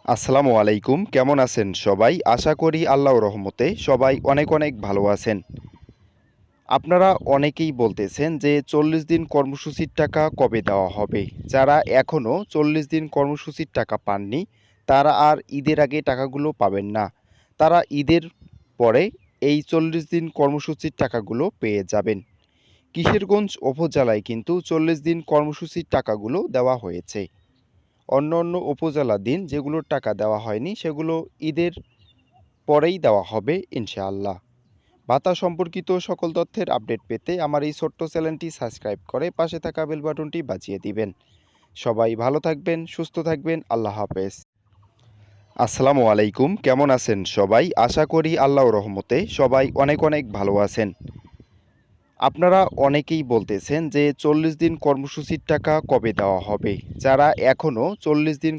আসসালামু আলাইকুম। কেমন আছেন সবাই? আশা করি আল্লাহর রহমতে সবাই অনেক অনেক ভালো আছেন। আপনারা অনেকেই বলতেছেন যে ৪০ দিন কর্মসূচির টাকা কবে দেওয়া হবে? যারা এখনও ৪০ দিন কর্মসূচির টাকা পাননি, তারা আর ঈদের আগে টাকাগুলো পাবেন না। তারা ঈদের পরে এই ৪০ দিন কর্মসূচির টাকাগুলো পেয়ে যাবেন। কিশোরগঞ্জ উপজেলায় কিন্তু ৪০ দিন কর্মসূচির টাকাগুলো দেওয়া হয়েছে। অন্য উপজেলার দিন যেগুলোর টাকা দেওয়া হয়নি সেগুলো ঈদের পরেই দেওয়া হবে ইনশাআল্লাহ। ভাতা সম্পর্কিত সকল তথ্যের আপডেট পেতে আমার এই ছোট্ট চ্যানেলটি সাবস্ক্রাইব করে পাশে থাকা বেল বাটনটি বাজিয়ে দিবেন। সবাই ভালো থাকবেন, সুস্থ থাকবেন। আল্লাহ হাফেজ। আসসালামু আলাইকুম। কেমন আছেন সবাই? আশা করি আল্লাহর রহমতে সবাই অনেক অনেক ভালো আছেন। আপনারা অনেকেই বলতেছেন যে ৪০ দিন কর্মসূচির টাকা কবে দেওয়া হবে? যারা এখনও ৪০ দিন